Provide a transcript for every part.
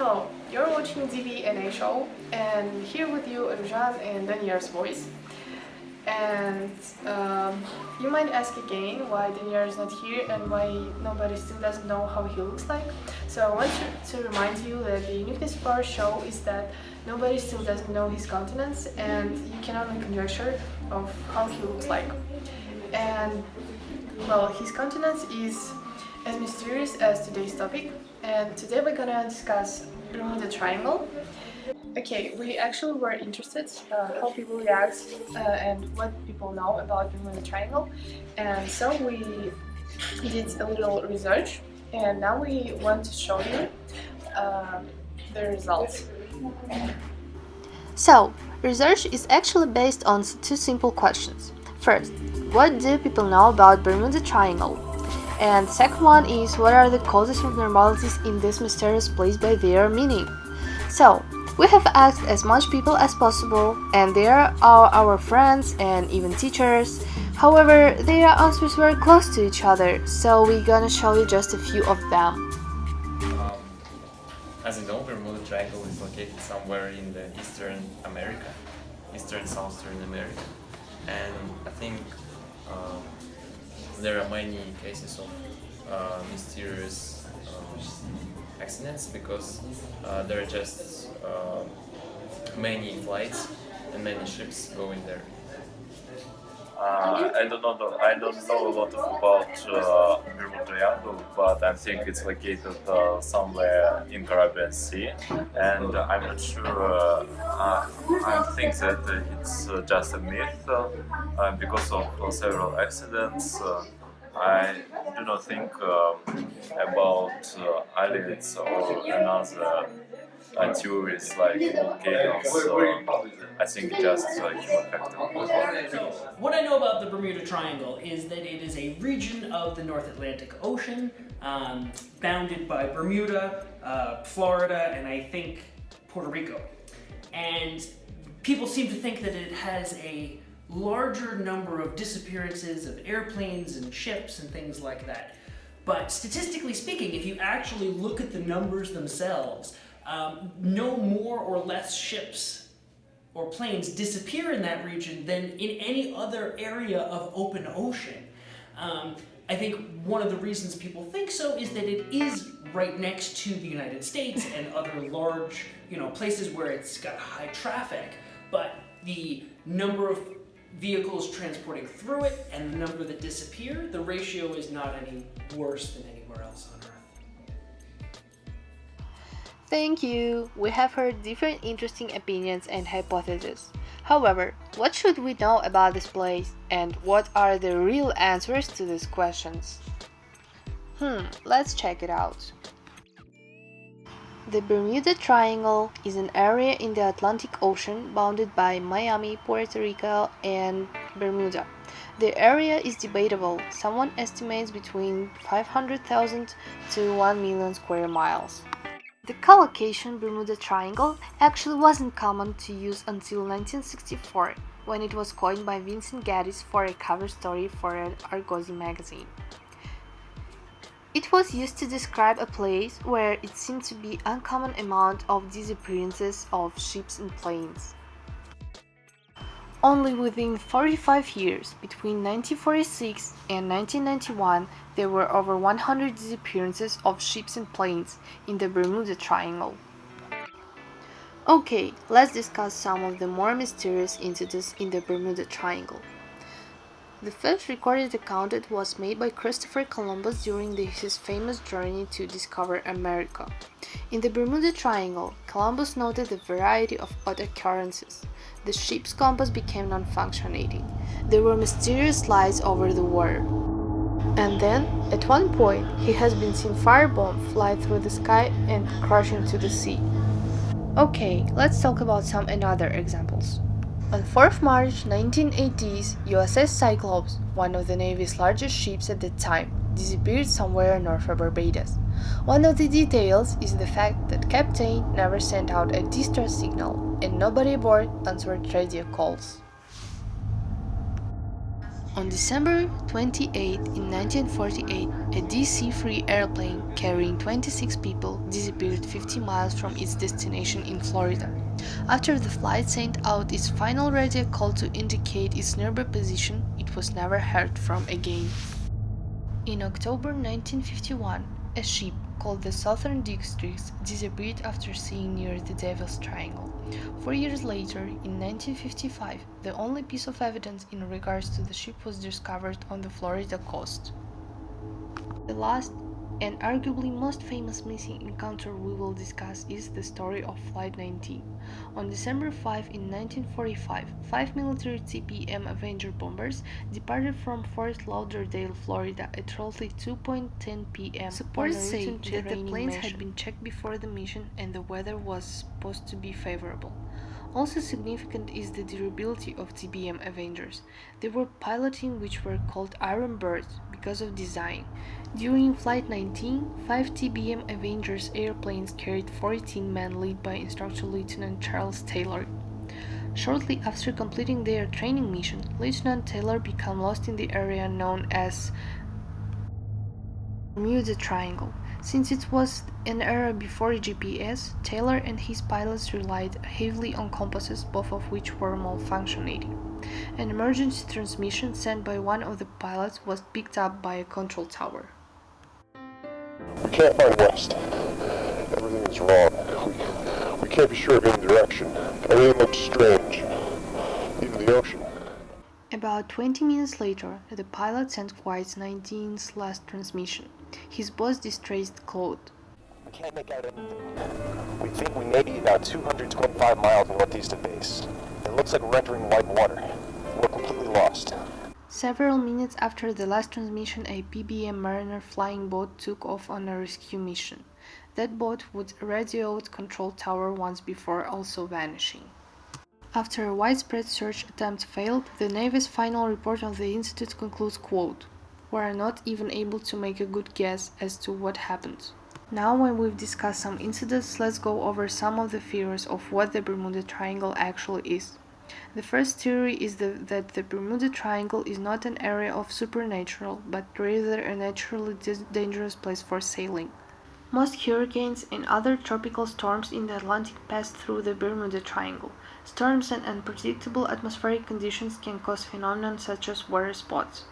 Hello, you're watching DBNA show, and here with you Rujan and Danier's voice. And you might ask again why Danier is not here and why nobody still doesn't know how he looks like. So I want to remind you that the uniqueness of our show is that nobody still doesn't know his countenance, and you can only conjecture of how he looks like. And well, his countenance is as mysterious as today's topic, and today we're gonna discuss Bermuda Triangle. Okay, we actually were interested how people react and what people know about Bermuda Triangle, and so we did a little research, and now we want to show you the results. So, research is actually based on two simple questions. First, what do people know about Bermuda Triangle? And second one is, what are the causes of abnormalities in this mysterious place by their meaning? So, we have asked as much people as possible, and they are our friends and even teachers. However, their answers were close to each other, so we're gonna show you just a few of them. As you know, Bermuda Triangle is located somewhere in the Eastern Southern America, and I think there are many cases of mysterious accidents because there are just many flights and many ships going there. I don't know a lot about Bermuda Triangle, but I think it's located somewhere in Caribbean Sea, and I'm not sure. I think that it's just a myth because of several accidents. I do not think about aliens or another theories like volcanoes. I think just human factor. What I know about the Bermuda Triangle is that it is a region of the North Atlantic Ocean, bounded by Bermuda, Florida, and I think Puerto Rico. And people seem to think that it has a larger number of disappearances of airplanes and ships and things like that. But statistically speaking, if you actually look at the numbers themselves, no more or less ships or planes disappear in that region than in any other area of open ocean. I think one of the reasons people think so is that it is right next to the United States and other large, places where it's got high traffic, but the number of vehicles transporting through it and the number that disappear, the ratio is not any worse than anywhere else on Earth. Thank you! We have heard different interesting opinions and hypotheses. However, what should we know about this place, and what are the real answers to these questions? Let's check it out. The Bermuda Triangle is an area in the Atlantic Ocean bounded by Miami, Puerto Rico, and Bermuda. The area is debatable. Someone estimates between 500,000 to 1 million square miles. The collocation Bermuda Triangle actually wasn't common to use until 1964, when it was coined by Vincent Gaddis for a cover story for an Argosy magazine. It was used to describe a place where it seemed to be an uncommon amount of disappearances of ships and planes. Only within 45 years, between 1946 and 1991, there were over 100 disappearances of ships and planes in the Bermuda Triangle. Okay, let's discuss some of the more mysterious incidents in the Bermuda Triangle. The first recorded account was made by Christopher Columbus during his famous journey to discover America. In the Bermuda Triangle, Columbus noted a variety of odd occurrences. The ship's compass became non-functioning. There were mysterious lights over the water. And then, at one point, he has been seen firebombs fly through the sky and crash into the sea. Okay, let's talk about some other examples. On 4th March 1980s, USS Cyclops, one of the Navy's largest ships at the time, disappeared somewhere north of Barbados. One of the details is the fact that Captain never sent out a distress signal and nobody aboard answered radio calls. On December 28, in 1948, a DC-3 airplane carrying 26 people disappeared 50 miles from its destination in Florida. After the flight sent out its final radio call to indicate its nearby position, it was never heard from again. In October 1951, a ship called the Southern Districts disappeared after seeing near the Devil's Triangle. 4 years later, in 1955, the only piece of evidence in regards to the ship was discovered on the Florida coast. The last and arguably most famous missing encounter we will discuss is the story of Flight 19. On December 5 in 1945, 5 military TPM Avenger bombers departed from Fort Lauderdale, Florida at roughly 2:10 p.m. Supports say that the planes had been checked before the mission and the weather was supposed to be favorable. Also significant is the durability of TBM Avengers. They were piloting which were called Iron Birds because of design. During Flight 19, 5 TBM Avengers airplanes carried 14 men led by Instructor Lieutenant Charles Taylor. Shortly after completing their training mission, Lieutenant Taylor became lost in the area known as Bermuda Triangle. Since it was an era before GPS, Taylor and his pilots relied heavily on compasses, both of which were malfunctioning. An emergency transmission sent by one of the pilots was picked up by a control tower. We can't find west. Everything is wrong. We can't be sure of any direction. Everything looks strange. Even the ocean. About 20 minutes later, the pilot sent Flight 19's last transmission. His boss distressed quote, "We can't make out anything. We think we may be about 225 miles northeast of base. It looks like we're entering white water. We're completely lost." Several minutes after the last transmission, a PBM Mariner flying boat took off on a rescue mission. That boat would radio out control tower once before also vanishing. After a widespread search attempt failed, the Navy's final report on the incident concludes, quote, "We are not even able to make a good guess as to what happened." Now when we've discussed some incidents, let's go over some of the theories of what the Bermuda Triangle actually is. The first theory is that the Bermuda Triangle is not an area of supernatural, but rather a naturally dangerous place for sailing. Most hurricanes and other tropical storms in the Atlantic pass through the Bermuda Triangle. Storms and unpredictable atmospheric conditions can cause phenomena such as water spots.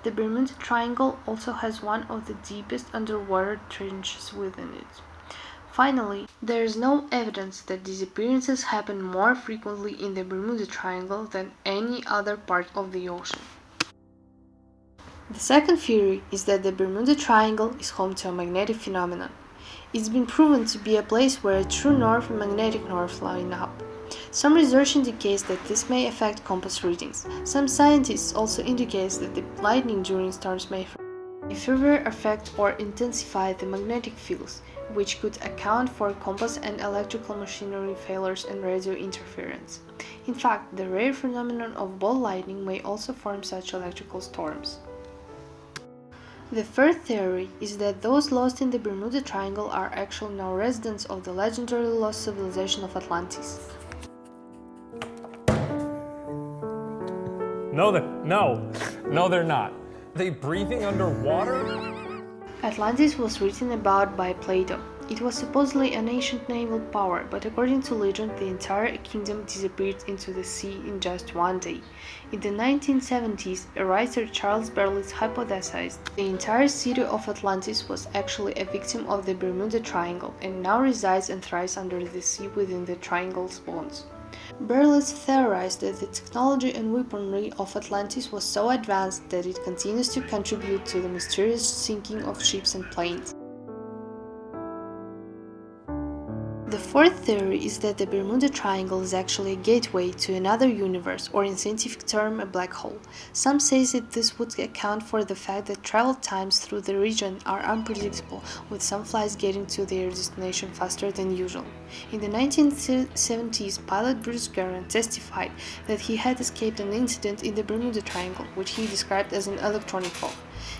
The Bermuda Triangle also has one of the deepest underwater trenches within it. Finally, there is no evidence that disappearances happen more frequently in the Bermuda Triangle than any other part of the ocean. The second theory is that the Bermuda Triangle is home to a magnetic phenomenon. It's been proven to be a place where a true north and magnetic north line up. Some research indicates that this may affect compass readings. Some scientists also indicate that the lightning during storms may further affect or intensify the magnetic fields, which could account for compass and electrical machinery failures and radio interference. In fact, the rare phenomenon of ball lightning may also form such electrical storms. The third theory is that those lost in the Bermuda Triangle are actually now residents of the legendary lost civilization of Atlantis. No, they're not. They breathing underwater? Atlantis was written about by Plato. It was supposedly an ancient naval power, but according to legend, the entire kingdom disappeared into the sea in just one day. In the 1970s, a writer, Charles Berlitz, hypothesized the entire city of Atlantis was actually a victim of the Bermuda Triangle and now resides and thrives under the sea within the triangle's bones. Berlitz theorized that the technology and weaponry of Atlantis was so advanced that it continues to contribute to the mysterious sinking of ships and planes. The fourth theory is that the Bermuda Triangle is actually a gateway to another universe, or in scientific term, a black hole. Some say that this would account for the fact that travel times through the region are unpredictable, with some flights getting to their destination faster than usual. In the 1970s, pilot Bruce Garand testified that he had escaped an incident in the Bermuda Triangle, which he described as an electronic fog.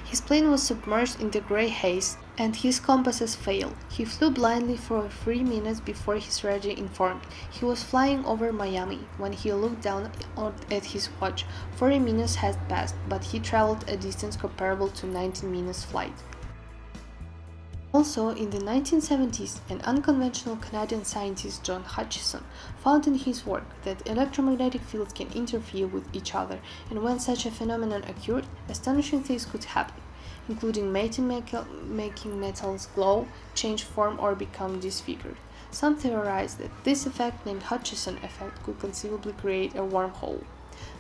His plane was submerged in the gray haze and his compasses failed. He flew blindly for 3 minutes before his radio informed. He was flying over Miami when he looked down at his watch. 40 minutes had passed, but he traveled a distance comparable to 19 minutes flight. Also, in the 1970s, an unconventional Canadian scientist, John Hutchison, found in his work that electromagnetic fields can interfere with each other, and when such a phenomenon occurred, astonishing things could happen, including making metals glow, change form, or become disfigured. Some theorized that this effect, named Hutchison effect, could conceivably create a wormhole.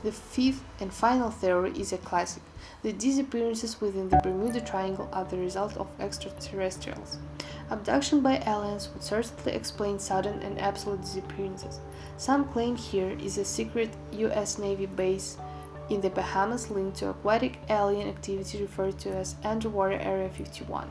The fifth and final theory is a classic. The disappearances within the Bermuda Triangle are the result of extraterrestrials. Abduction by aliens would certainly explain sudden and absolute disappearances. Some claim here is a secret US Navy base in the Bahamas linked to aquatic alien activity referred to as Underwater Area 51.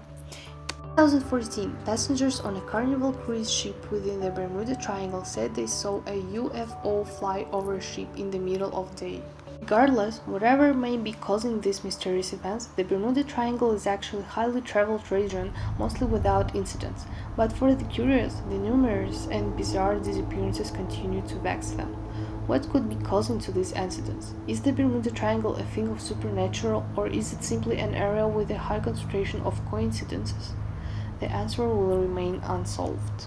In 2014, passengers on a Carnival cruise ship within the Bermuda Triangle said they saw a UFO fly over a ship in the middle of the day. Regardless, whatever may be causing these mysterious events, the Bermuda Triangle is actually a highly traveled region, mostly without incidents. But for the curious, the numerous and bizarre disappearances continue to vex them. What could be causing to these incidents? Is the Bermuda Triangle a thing of supernatural, or is it simply an area with a high concentration of coincidences? The answer will remain unsolved.